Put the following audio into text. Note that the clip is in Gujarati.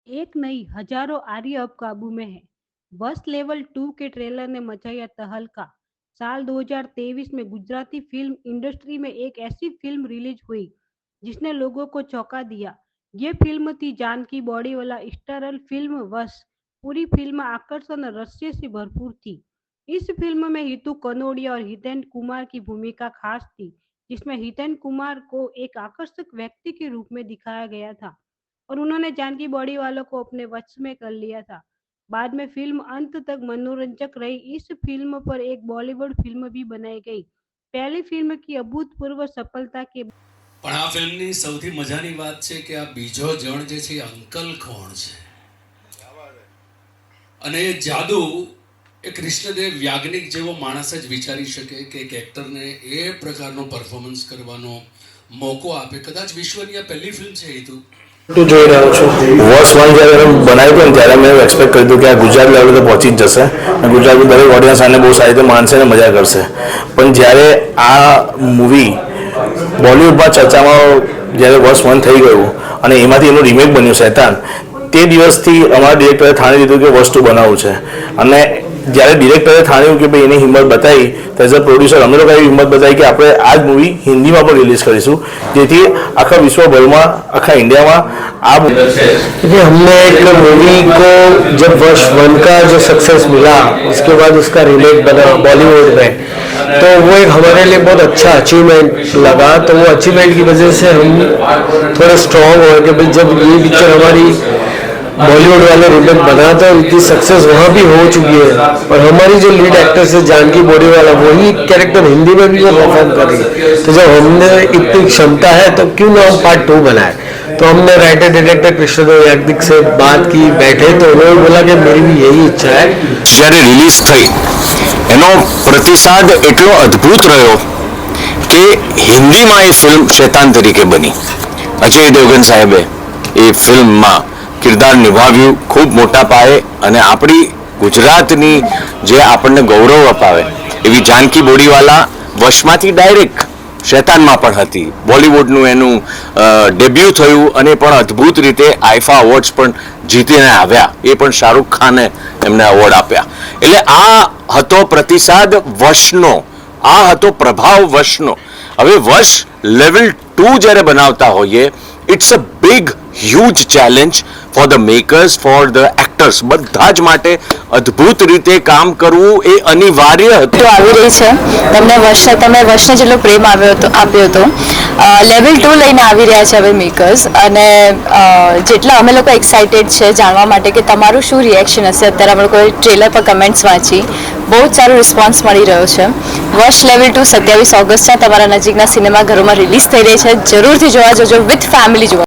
एक नहीं हजारों आर्य अब काबू में है। बस लेवल 2 के ट्रेलर ने मचाया तहलका। साल 2023 में गुजराती फिल्म इंडस्ट्री में एक ऐसी फिल्म रिलीज हुई जिसने लोगों को चौंका दिया। ये फिल्म थी जानकी बॉडीवाला स्टारर फिल्म वश। पूरी फिल्म आकर्षण और रहस्य से भरपूर थी। इस फिल्म में हितू कनोडिया और हितेन कुमार की भूमिका खास थी, जिसमें हितेन कुमार को एक आकर्षक व्यक्ति के रूप में दिखाया गया था और उन्होंने जानकी बॉडी वालों को अपने वश में कर लिया था। बाद में फिल्म अंत तक मनोरंजक रही। इस फिल्म पर एक बॉलीवुड फिल्म भी बनाई गई। पहली फिल्म की अभूतपूर्व सफलता के પણ આ ફિલ્મની સૌથી મજાની વાત છે કે આ બીજો જણ જે છે અંકલ કોણ છે અને એ જાદુ એ કૃષ્ણદેવ યાજ્ઞિક જેવો માણસ જ વિચારી શકે કે એક એક્ટરને એ પ્રકારનો પરફોર્મન્સ કરવાનો મોકો આપે. કદાચ વિશ્વની આ પહેલી ફિલ્મ છે એ તું જોઈ રહ્યો છું. વર્ષ 1 જ્યારે બનાવ્યું હતું ત્યારે મેં એક્સપેક્ટ કર્યું હતું કે આ ગુજરાત લેવલે પહોંચી જ જશે અને ગુજરાતની દરેક ઓડિયન્સ આને બહુ સારી રીતે માનશે અને મજા કરશે. પણ જ્યારે આ મૂવી બોલિવૂડમાં ચર્ચામાં જ્યારે વર્ષ 1 થઈ ગયું અને એમાંથી એનું રિમેક બન્યું શૈતાન, તે દિવસથી અમારા ડિરેક્ટરે ઠાણી લીધું કે વર્ષ 2 બનાવવું છે. અને જ્યારે ડિરેક્ટરે ઠાણ્યું કે ભાઈ એની હિંમત બતાવી તો એઝ અ પ્રોડ્યુસર અમે લોકોએ હિંમત બતાવી કે આપણે આ જ મૂવી હિન્દીમાં પણ રિલીઝ કરીશું, જેથી આખા विश्वभर आखा इंडिया में आप हमने एक मूवी को जब वर्ष 1 का जो सक्सेस मिला उसके बाद उसका रीमेक बना बॉलीवुड में, तो वो एक हमारे लिए बहुत अच्छा अचीवमेंट लगा. तो वो अचीवमेंट की वजह से हम थोड़े स्ट्रॉन्ग हो कि भाई जब ये पिक्चर हमारी बॉलीवुड वाले रीमेक बना तो इतनी सक्सेस वहाँ भी हो चुकी है और हमारी जो लीड एक्ट्रेस है जानकी बॉडी वाला वही कैरेक्टर हिंदी में भी वो परफॉर्म कर रही है. तो जब हमने इतनी क्षमता है तो क्यों ना हम पार्ट 2 बनाए. तो हमने राइटर डायरेक्टर कृष्णदेव याज्ञिक से बात की, बैठे तो उन्होंने बोला कि मेरी भी यही इच्छा है. જ્યારે રિલીઝ થઈ એનો પ્રતિસાદ એટલો અદ્ભુત રહ્યો કે હિન્દીમાં એ ફિલ્મ શૈતાન તરીકે બની. અજય દેવગન સાહેબે એ ફિલ્મમાં કિરદાર નિભાવ્યું ખૂબ મોટા પાયે અને આપણી ગુજરાતની જે આપણને ગૌરવ અપાવે એવી જાનકી બોડીવાલા વશમાંથી ડાયરેક્ટ શૈતાનમાં પણ હતી. બોલિવૂડનું એનું ડેબ્યુ થયું અને પણ અદ્ભુત રીતે આઈફા અવોર્ડ્સ પણ જીતીને આવ્યા. એ પણ શાહરૂખ ખાને એમને એવોર્ડ આપ્યા. એટલે આ હતો પ્રતિસાદ વશનો, આ હતો પ્રભાવ વશનો. હવે વશ લેવલ 2 જ્યારે બનાવતા હોઈએ, it's a big huge challenge for the makers, for the actors, બધા જ માટે અદ્ભુત રીતે કામ કરવું એ અનિવાર્ય હતું. આવી રહી છે તમે વર્ષને જેટલો પ્રેમ આપ્યો હતો, લેવલ 2 લઈને આવી રહ્યા છે હવે મેકર્સ. અને જેટલા અમે લોકો એક્સાઇટેડ છે જાણવા માટે કે તમારું શું રિએક્શન હશે. અત્યારે અમે લોકોએ ટ્રેલર પર કમેન્ટ્સ વાંચી, બહુ જ સારો રિસ્પોન્સ મળી રહ્યો છે. વર્ષ લેવલ 2 27 ઓગસ્ટના તમારા નજીકના સિનેમાઘરોમાં રિલીઝ થઈ રહી છે. જરૂરથી જોવા જજો, વિથ ફેમિલી જોવા.